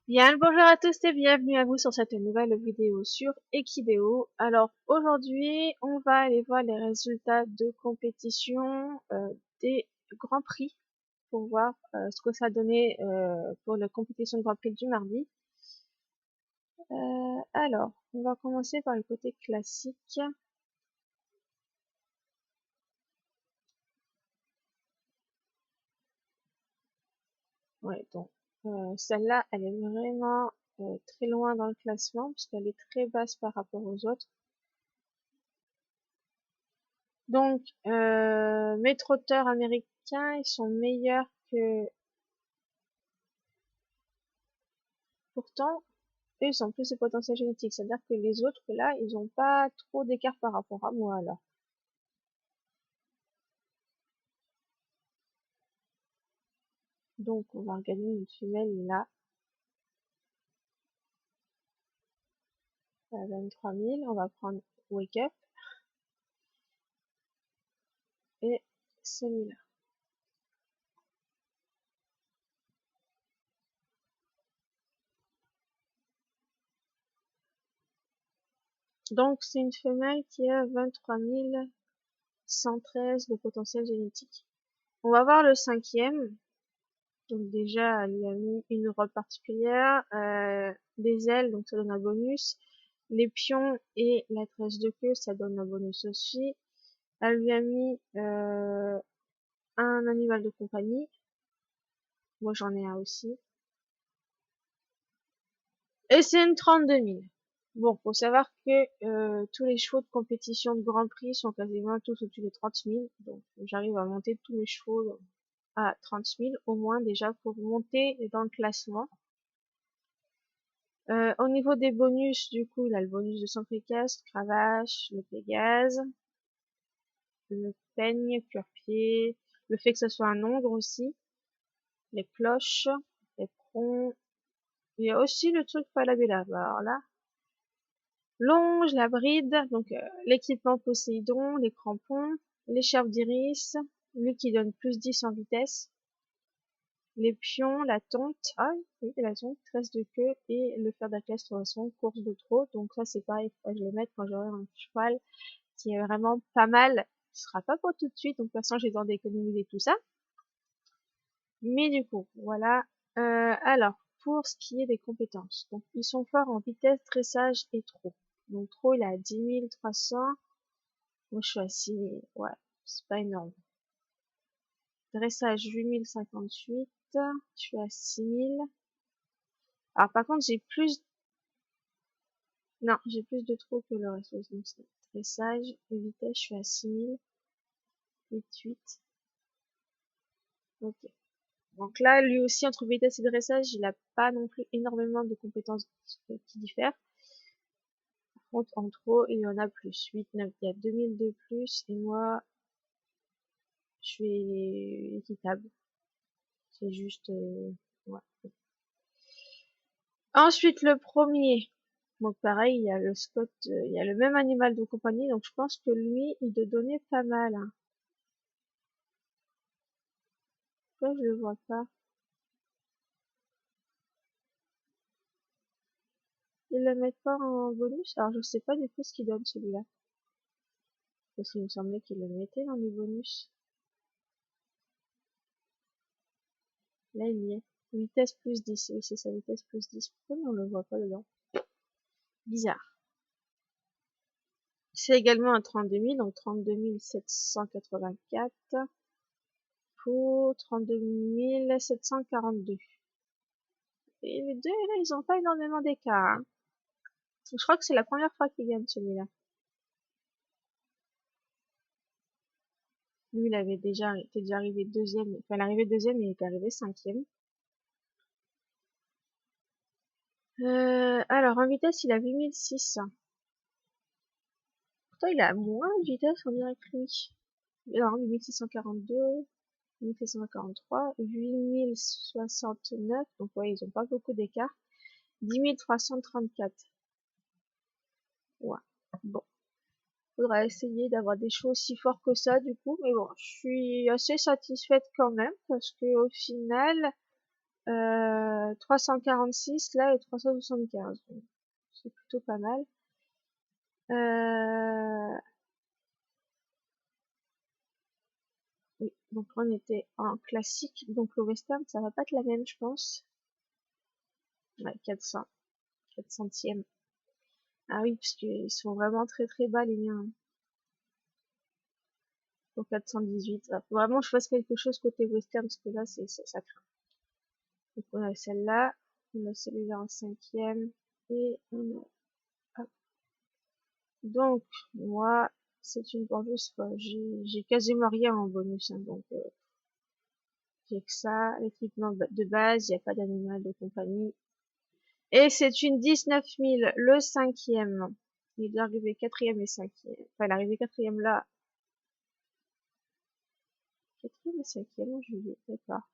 Bien, bonjour à tous et bienvenue à vous sur cette nouvelle vidéo sur Equideo. Alors aujourd'hui, on va aller voir les résultats de compétition des Grands Prix pour voir ce que ça donnait pour la compétition de Grand Prix du mardi. Alors, on va commencer par le côté classique. Ouais, donc celle-là, elle est vraiment très loin dans le classement puisqu'elle est très basse par rapport aux autres. Donc, mes trotteurs américains, ils sont meilleurs que... Pourtant, eux, ils ont plus de potentiel génétique. C'est-à-dire que les autres, là, ils ont pas trop d'écart par rapport à moi, alors. Donc, on va regarder une femelle, là, à 23 000. On va prendre Wake Up. Et celui-là. Donc, c'est une femelle qui a 23 113 de potentiel génétique. On va voir le cinquième. Donc déjà, elle lui a mis une robe particulière, des ailes, donc ça donne un bonus. Les pions et la tresse de queue, ça donne un bonus aussi. Elle lui a mis un animal de compagnie. Moi, j'en ai un aussi. Et c'est une 32 000. Bon, faut savoir que tous les chevaux de compétition de Grand Prix sont quasiment tous au-dessus des 30 000. Donc, j'arrive à monter tous mes chevaux à 30 000 au moins déjà pour monter dans le classement. Au niveau des bonus, du coup, il a le bonus de sang précaste, cravache, le pégase, le peigne, cuir-pied, le fait que ce soit un ongre aussi, les cloches, les prongs. Il y a aussi le truc Falabella. Bah, alors là, l'onge, la bride, donc l'équipement Poséidon, les crampons, l'écharpe d'iris, lui qui donne plus 10 en vitesse, les pions, la tonte, ah oui, la tonte, tresse de queue et le fer d'Atlas de façon course de trot. Donc ça c'est pareil, faut que je le mette quand j'aurai un cheval qui est vraiment pas mal. Ce sera pas pour tout de suite, donc de toute façon j'ai le temps d'économiser tout ça. Mais du coup, voilà. Alors, pour ce qui est des compétences, donc ils sont forts en vitesse, dressage et trot. Donc trot il a 10 300. Moi je suis à 6 000, ouais, c'est pas énorme. Dressage 8058, je suis à 6 000. Alors par contre j'ai plus, non, j'ai plus de trot que le reste. Donc c'est dressage et vitesse, je suis à 6 000. 8. Ok. Donc là, lui aussi, entre vitesse et dressage, il a pas non plus énormément de compétences qui diffèrent. Par contre, en trop, il y en a plus. 8, 9, il y a 2000 de plus. Et moi, je suis équitable. C'est juste... ouais. Ensuite, le premier. Donc pareil, il y a le Scott, il y a le même animal de compagnie. Donc je pense que lui, il doit donner pas mal. Hein. Là, je le vois pas. Ils le mettent pas en bonus. Alors je sais pas du coup ce qu'il donne celui-là. Parce qu'il me semblait qu'il le mettait dans les bonus. Là, il y est. Vitesse plus 10. Oui, c'est sa vitesse plus 10. Pourquoi on le voit pas dedans? Bizarre. C'est également un 32 000, donc 32 784 pour 32 742. Et les deux, là, ils ont pas énormément d'écart. Hein. Je crois que c'est la première fois qu'il gagne celui-là. Lui, il avait était déjà arrivé deuxième. Enfin, l'arrivée deuxième, il était arrivé cinquième. Alors, en vitesse, il a 8600. Pourtant, il a moins de vitesse, on dirait que lui. Alors, 8642, 1743, 8069, donc ouais, ils ont pas beaucoup d'écart. 10 334. Ouais, bon. Faudra essayer d'avoir des choses aussi forts que ça, du coup. Mais bon, je suis assez satisfaite quand même, parce que au final, 346 là et 375. C'est plutôt pas mal. Oui, donc on était en classique, donc le western, ça va pas être la même, je pense. Ouais, 400, 400e. Ah oui, parce qu'ils sont vraiment très très bas les miens. Pour 418. Ah, faut vraiment que je fasse quelque chose côté western, parce que là, ça craint. Donc on a celle-là, on a celui-là en 5e, et on a... hop. Donc, moi, c'est une bonus, quoi. J'ai quasiment rien en bonus, hein, donc j'ai que ça. L'équipement de base, il n'y a pas d'animal de compagnie. Et c'est une 19 000, le 5e. Il est arrivé 4e et 5e. Enfin, il est arrivé 4e là. 4e et 5e en juillet, d'accord.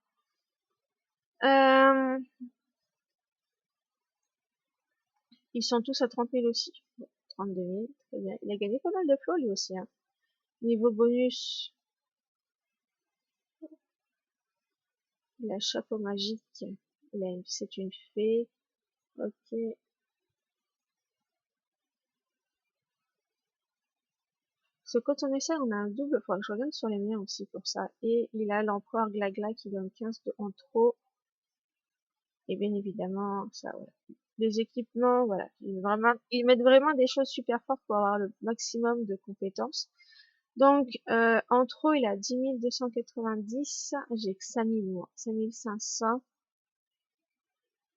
Ils sont tous à 30 000 aussi. Bon, 32 000, très bien. Il a gagné pas mal de flots lui aussi, hein. Niveau bonus, la chapeau magique. C'est une fée. Ok. Ce quand on essaie, on a un double. Faudra que je regarde sur les miens aussi pour ça. Et il a l'empereur Glagla qui donne 15 de en trop. Et bien évidemment, ça, voilà. Les équipements, voilà. Ils mettent vraiment des choses super fortes pour avoir le maximum de compétences. Donc, en trop, il a 10 290. J'ai que 5 000, moi. 5 500.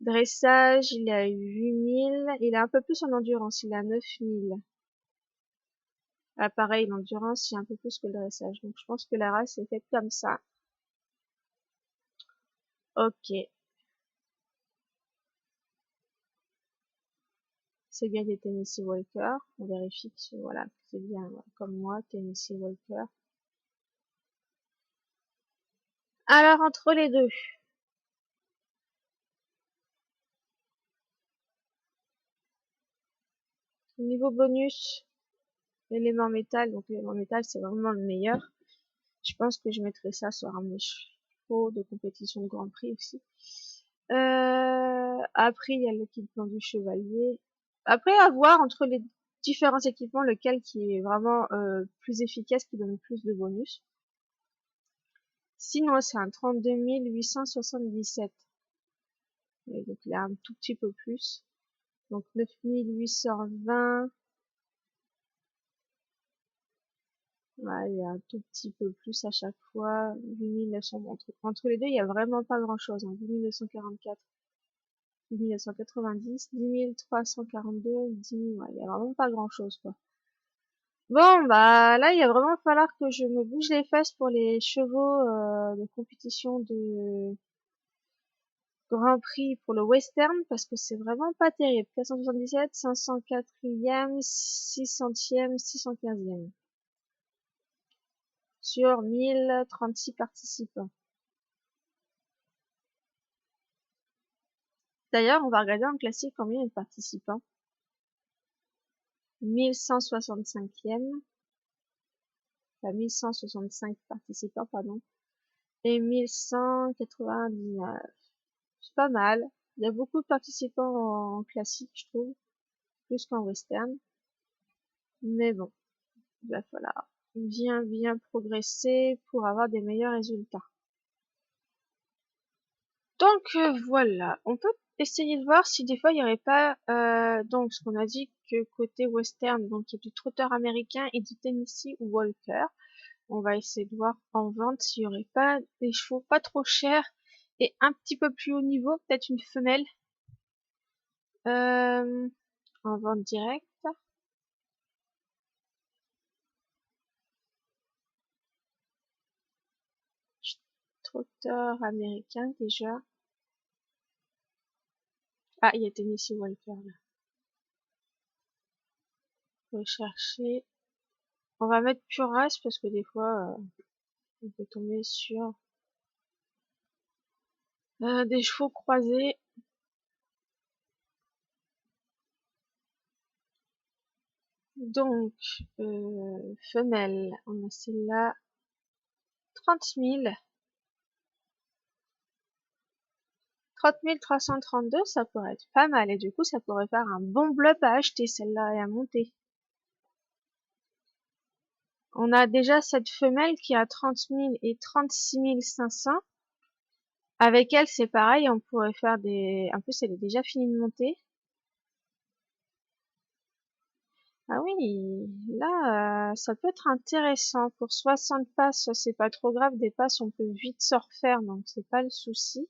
Dressage, il a 8 000. Il a un peu plus en endurance. Il a 9 000. Ah, pareil, l'endurance, il y a un peu plus que le dressage. Donc, je pense que la race est faite comme ça. Ok. C'est bien des Tennessee Walker. On vérifie que, voilà, c'est bien, voilà, comme moi, Tennessee Walker. Alors, entre les deux. Niveau bonus, élément métal. Donc, l'élément métal, c'est vraiment le meilleur. Je pense que je mettrai ça sur un de mes chevaux de compétition de Grand Prix aussi. Après, il y a l'équipement du chevalier. Après, à voir entre les différents équipements, lequel qui est vraiment plus efficace, qui donne plus de bonus. Sinon, c'est un 32 877. Et donc, il a un tout petit peu plus. Donc, 9 820. Ouais, il y a un tout petit peu plus à chaque fois. 8 900. Entre les deux, il y a vraiment pas grand chose, hein. 8 944. 1990, 10 342, 10 000, ouais, il y a vraiment pas grand chose, quoi. Bon, bah, là, il va vraiment falloir que je me bouge les fesses pour les chevaux, de compétition de Grand Prix pour le Western, parce que c'est vraiment pas terrible. 477, 504e, 600e, 615e. Sur 1036 participants. D'ailleurs, on va regarder en classique combien il y a de participants. 1165e. Enfin, 1165 participants, pardon. Et 1199. C'est pas mal. Il y a beaucoup de participants en classique, je trouve, plus qu'en western. Mais bon, il va falloir bien progresser pour avoir des meilleurs résultats. Donc voilà, on peut essayer de voir si des fois il n'y aurait pas donc ce qu'on a dit que côté western, donc il y a du trotteur américain et du Tennessee Walker. On va essayer de voir en vente s'il n'y aurait pas des chevaux pas trop chers et un petit peu plus haut niveau, peut-être une femelle. En vente directe. Trotteur américain déjà. Ah, il y a Tennessee Walker là. Rechercher. On va mettre pure race parce que des fois on peut tomber sur des chevaux croisés. Donc, femelle, on a celle-là, 30 000. 30 332, ça pourrait être pas mal. Et du coup, ça pourrait faire un bon blob à acheter, celle-là, et à monter. On a déjà cette femelle qui a 30 000 et 36 500. Avec elle, c'est pareil, on pourrait faire des... En plus, elle est déjà finie de monter. Ah oui, là, ça peut être intéressant. Pour 60 passes, c'est pas trop grave. Des passes, on peut vite se refaire, donc c'est pas le souci.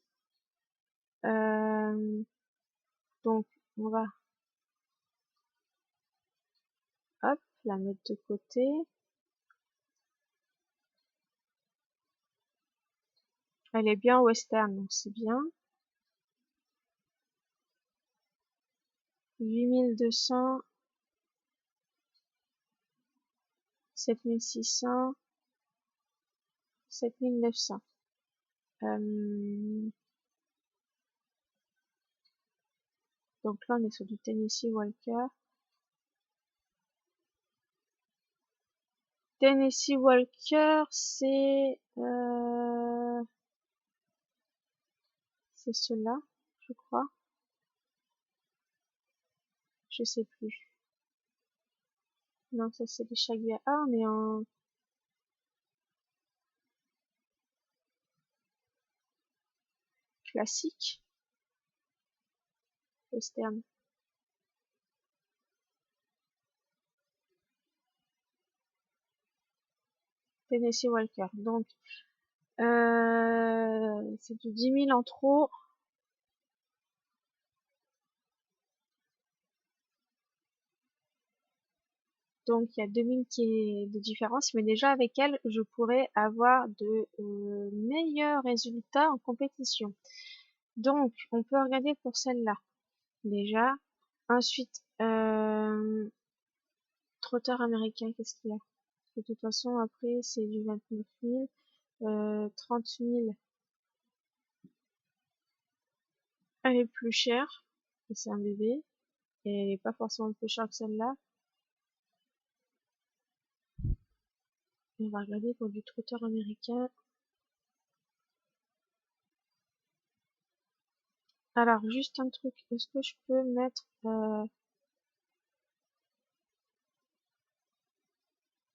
Euh, donc, on va, hop, la mettre de côté. Elle est bien western, donc c'est bien. 8200, 7600, 7900. Donc là, on est sur du Tennessee Walker. Tennessee Walker, c'est cela, je crois. Je sais plus. Non, ça c'est des Shaggy. Ah, on est en classique. Western. Tennessee Walker. Donc, c'est du 10 000 en trop. Donc, il y a 2000 qui est de différence. Mais déjà, avec elle, je pourrais avoir de meilleurs résultats en compétition. Donc, on peut regarder pour celle-là. Déjà. Ensuite, trotteur américain, qu'est-ce qu'il y a? De toute façon, après, c'est du 29 000. 30 000, elle est plus chère. Et c'est un bébé. Et elle est pas forcément plus chère que celle-là. On va regarder pour du trotteur américain. Alors, juste un truc. Est-ce que je peux mettre...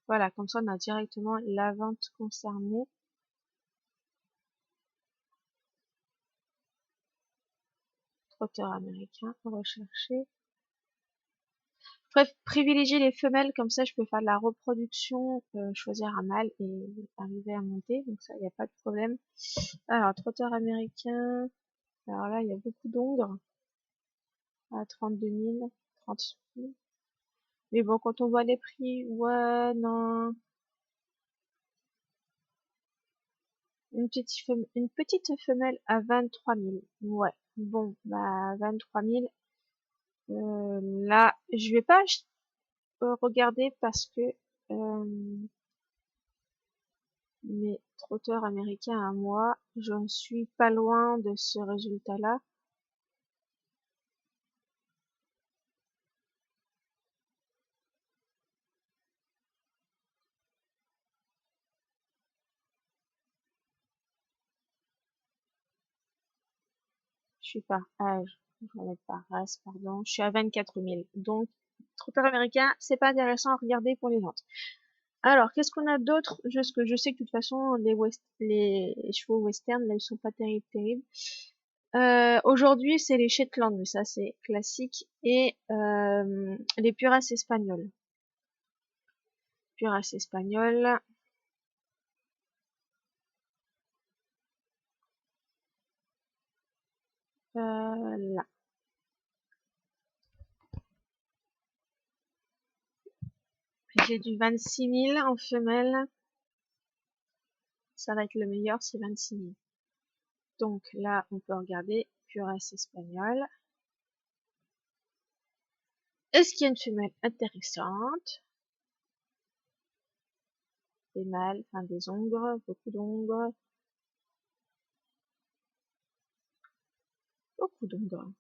Voilà, comme ça, on a directement la vente concernée. Trotteur américain, rechercher. Bref, privilégier les femelles, comme ça je peux faire de la reproduction, choisir un mâle et arriver à monter, donc ça, il n'y a pas de problème. Alors, trotteur américain, alors là, il y a beaucoup d'ongres, à 32 000, 30 000. Mais bon, quand on voit les prix, ouais, non. Une petite femelle à 23 000. Ouais, bon, bah 23 000. Là, je vais pas regarder parce que mes trotteurs américains à moi, j'en suis pas loin de ce résultat-là. Je suis pas âge, je vais mettre par race, pardon. Je suis à 24 000. Donc, trotteur américain, c'est pas intéressant à regarder pour les ventes. Alors, qu'est-ce qu'on a d'autre? Juste que je sais que de toute façon, les chevaux western, là, ils sont pas terribles. Aujourd'hui, c'est les Shetland, mais ça, c'est classique. Et les Puras espagnols. Puras espagnols. Là. J'ai du 26 000 en femelle. Ça va être le meilleur, c'est 26 000. Donc là, on peut regarder Puras espagnol. Est-ce qu'il y a une femelle intéressante? Des mâles, enfin des ongres, beaucoup d'ongres. Beaucoup d'ongres.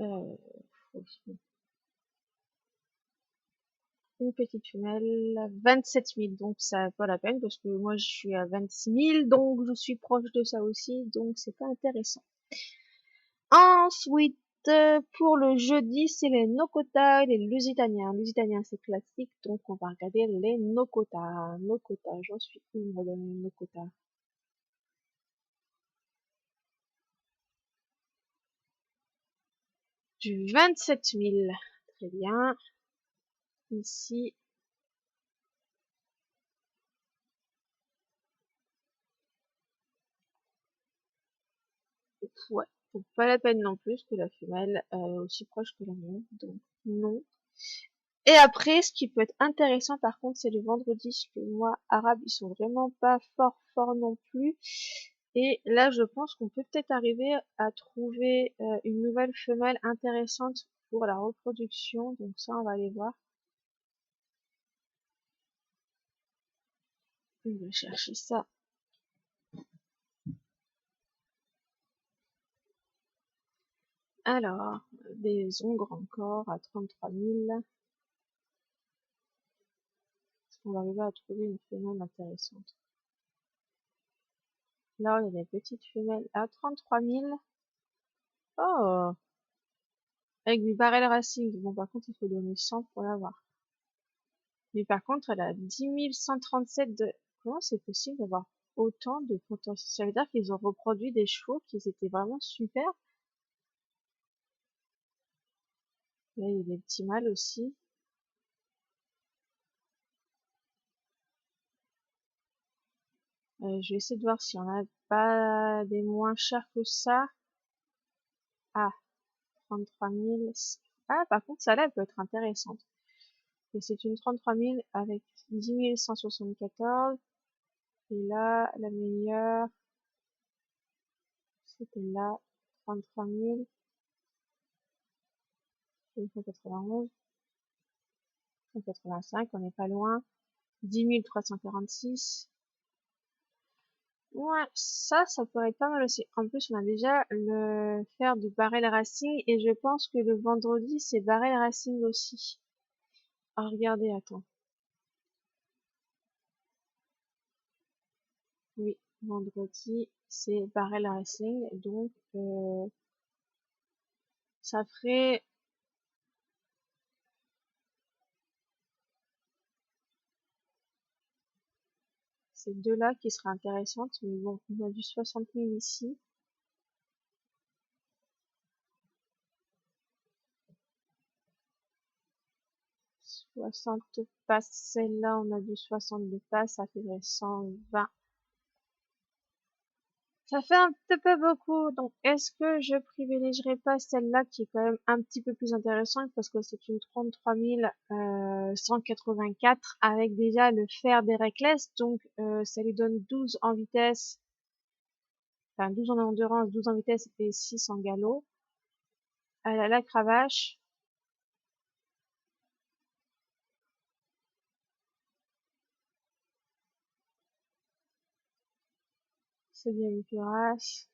Euh, une petite femelle, 27 000, donc ça pas la peine parce que moi je suis à 26 000, donc je suis proche de ça aussi, donc c'est pas intéressant. Ensuite, pour le jeudi, c'est les Nokota et les Lusitaniens. Lusitaniens, c'est classique, donc on va regarder les Nokota. Nokota, j'en suis où, madame Nokota? Du 27 000. Très bien. Ici, ouais, donc pas la peine non plus que la femelle est aussi proche que la mienne, donc non. Et après, ce qui peut être intéressant par contre, c'est le vendredi, parce que moi, arabes, ils sont vraiment pas forts non plus. Et là, je pense qu'on peut peut-être arriver à trouver une nouvelle femelle intéressante pour la reproduction. Donc ça, on va aller voir. On va chercher ça. Alors, des ongres encore à 33 000. Est-ce qu'on va arriver à trouver une femelle intéressante? Là, il y a des petites femelles à 33 000. Oh! Avec du barrel racing. Bon, par contre, il faut donner 100 pour l'avoir. Mais par contre, elle a 10 137 de... Comment c'est possible d'avoir autant de potentiel? Ça veut dire qu'ils ont reproduit des chevaux qui étaient vraiment super. Là, il y a des petits mâles aussi. Je vais essayer de voir si on a pas des moins chers que ça. Ah, 33 000. Ah, par contre, ça là, elle peut être intéressante. Et c'est une 33 000 avec 10 174. Et là, la meilleure, c'était là, 33 000, 191, 185, on n'est pas loin. 10 346. Ouais, ça pourrait être pas mal aussi. En plus, on a déjà le fer de Barrel Racing et je pense que le vendredi, c'est Barrel Racing aussi. Ah, regardez, attends. Oui, vendredi, c'est Barrel Racing. Donc, ça ferait... Ces deux-là qui seraient intéressantes. Mais bon, on a du 60 000 ici. 60 passes. Celle-là, on a du 62 passes. Ça fait 120. Ça fait un petit peu beaucoup, donc est-ce que je privilégierais pas celle-là qui est quand même un petit peu plus intéressante parce que c'est une 33 184 avec déjà le fer des Reckless, donc ça lui donne 12 en vitesse, enfin 12 en endurance, 12 en vitesse et 6 en galop. Elle a la cravache, c'est bien une cuirasse,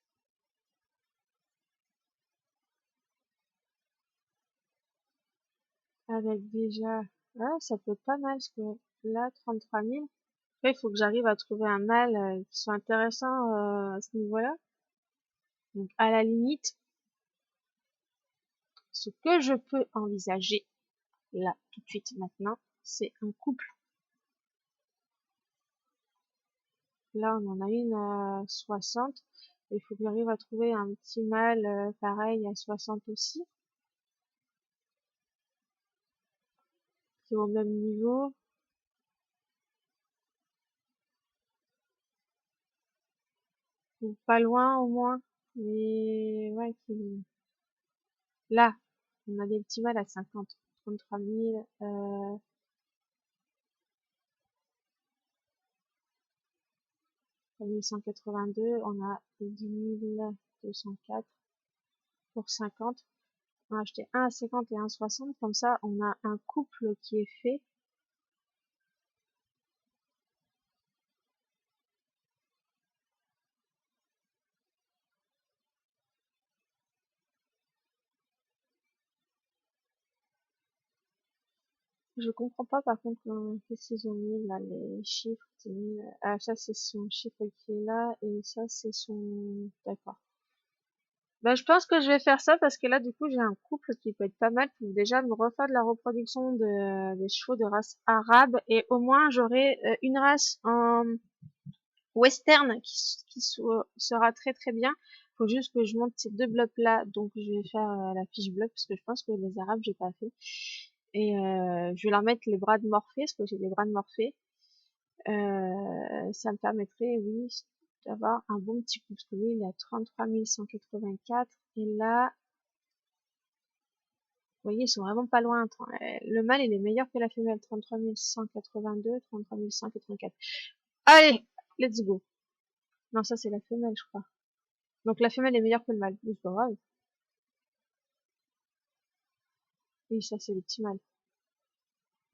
avec déjà, ah, ça peut être pas mal parce que là 33 000. Après, il faut que j'arrive à trouver un mâle qui soit intéressant à ce niveau-là. Donc, à la limite, ce que je peux envisager, là, tout de suite, maintenant, c'est un couple. Là, on en a une à 60. Il faut que j'arrive à trouver un petit mâle pareil à 60 aussi, qui est au même niveau. Ou pas loin au moins. Mais ouais, là, on a des petits mâles à 50. 33 000. 1182, on a 10 204 pour 50. On a acheté un à 50 et un à 60, comme ça on a un couple qui est fait. Je comprends pas par contre qu'est-ce qu'ils ont mis là, les chiffres. Ah, ça c'est son chiffre qui est là et ça c'est son... D'accord. Ben, je pense que je vais faire ça parce que là, du coup, j'ai un couple qui peut être pas mal pour déjà me refaire de la reproduction des chevaux de race arabe et au moins j'aurai une race en western sera très très bien. Faut juste que je monte ces deux blocs là, donc je vais faire la fiche bloc parce que je pense que les arabes j'ai pas fait. Et je vais leur mettre les bras de Morphée parce que j'ai des bras de Morphée. Ça me permettrait, oui, d'avoir un bon petit coup parce que lui il est à 33 184 et là vous voyez, ils sont vraiment pas loin. Le mâle, il est meilleur que la femelle. 33 182, 33 184. Allez, let's go. Non, ça, c'est la femelle, je crois. Donc, la femelle est meilleure que le mâle. Mais c'est pas grave. Oui, ça, c'est le petit mâle.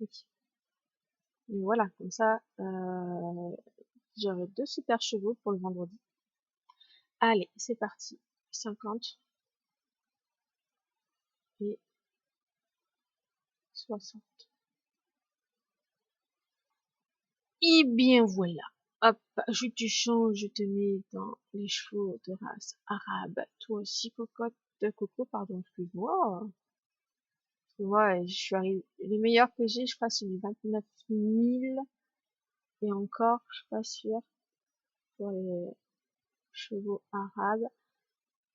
Oui. Et voilà, comme ça, j'aurai deux super chevaux pour le vendredi. Allez, c'est parti. 50 et 60. Et bien voilà. Hop, tu changes, je te mets dans les chevaux de race arabe. Toi aussi, coco, pardon, excuse-moi. Ouais, je suis arrivée. Les meilleurs que j'ai, je crois, c'est du 29 000. Et encore, je suis pas sûre pour les chevaux arabes.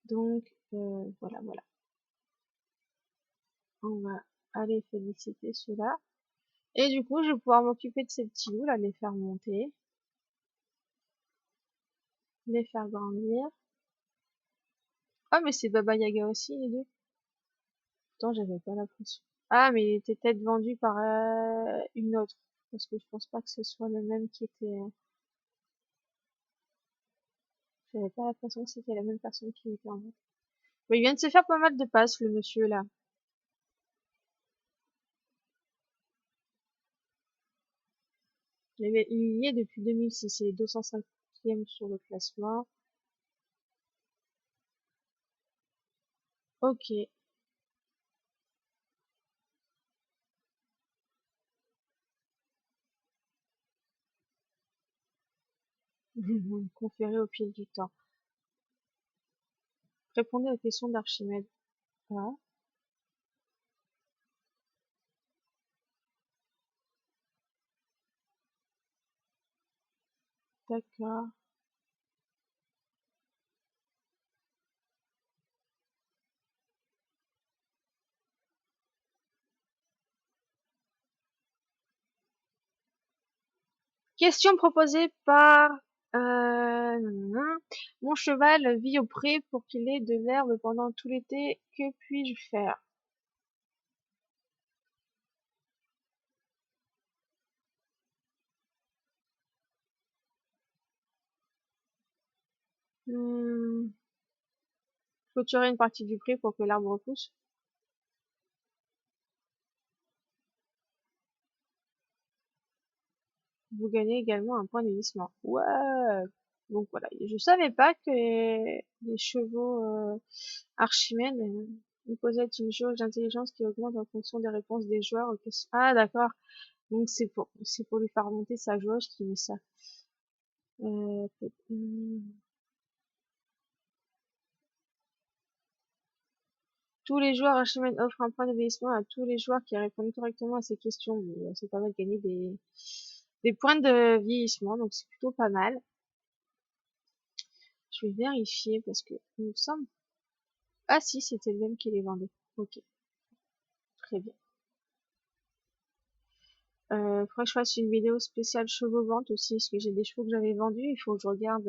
Donc, voilà, voilà. On va aller féliciter ceux-là. Et du coup, je vais pouvoir m'occuper de ces petits loups, là, les faire monter, les faire grandir. Ah, mais c'est Baba Yaga aussi, les deux. Pourtant, j'avais pas l'impression. Ah, mais il était peut-être vendu par une autre. Parce que je pense pas que ce soit le même qui était... J'avais pas l'impression que c'était la même personne qui était en vente. Mais il vient de se faire pas mal de passes, le monsieur, là. Il y est depuis 2006. Il est 205e sur le classement. Ok. Conféré au fil du temps. Répondez à la question d'Archimède. Ah, d'accord. Question proposée par nanana. Mon cheval vit au pré pour qu'il ait de l'herbe pendant tout l'été. Que puis-je faire? Hmm, clôturer une partie du pré pour que l'arbre repousse. Vous gagnez également un point de vieillissement. Ouais. Donc voilà. Je savais pas que les chevaux Archimède ils possèdent une jauge d'intelligence qui augmente en fonction des réponses des joueurs aux questions. Ah d'accord. Donc c'est pour lui faire monter sa jauge qui met ça. Euh, peut- hmm. Tous les joueurs Archimède offrent un point de vieillissement à tous les joueurs qui répondent correctement à ces questions. Bon, c'est pas mal de gagner des points de vieillissement, donc c'est plutôt pas mal. Je vais vérifier parce que il me semble. Ah si, c'était le même qui les vendait. Ok, très bien. Faudrait que je fasse une vidéo spéciale chevaux vente aussi, parce que j'ai des chevaux que j'avais vendus. Il faut que je regarde,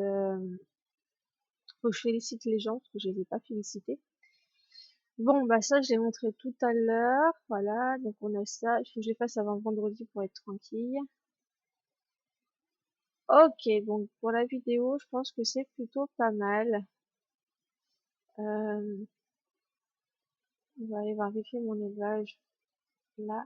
faut que je félicite les gens, parce que je les ai pas félicités. Bon, bah ça, je l'ai montré tout à l'heure. Voilà, donc on a ça. Il faut que je les fasse avant vendredi pour être tranquille. Ok, donc pour la vidéo, je pense que c'est plutôt pas mal. Euh, on va aller vérifier mon élevage là.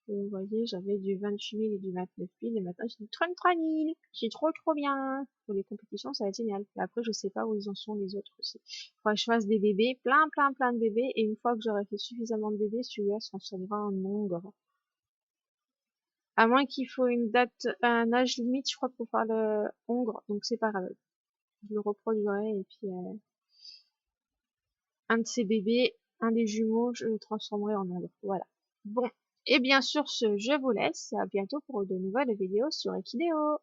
Et vous voyez, j'avais du 28 000 et du 29 000, et maintenant j'ai du 33 000. C'est trop bien. Pour les compétitions, ça va être génial. Et après, je sais pas où ils en sont les autres aussi. Faudrait que je fasse des bébés, plein de bébés, et une fois que j'aurai fait suffisamment de bébés, celui-là se transformera en hongre. À moins qu'il faut une date, un âge limite, je crois, pour faire le hongre, donc c'est pas grave. Je le reproduirai, et puis un de ces bébés, un des jumeaux, je le transformerai en hongre. Voilà. Bon. Et bien sûr, je vous laisse. À bientôt pour de nouvelles vidéos sur Equideo.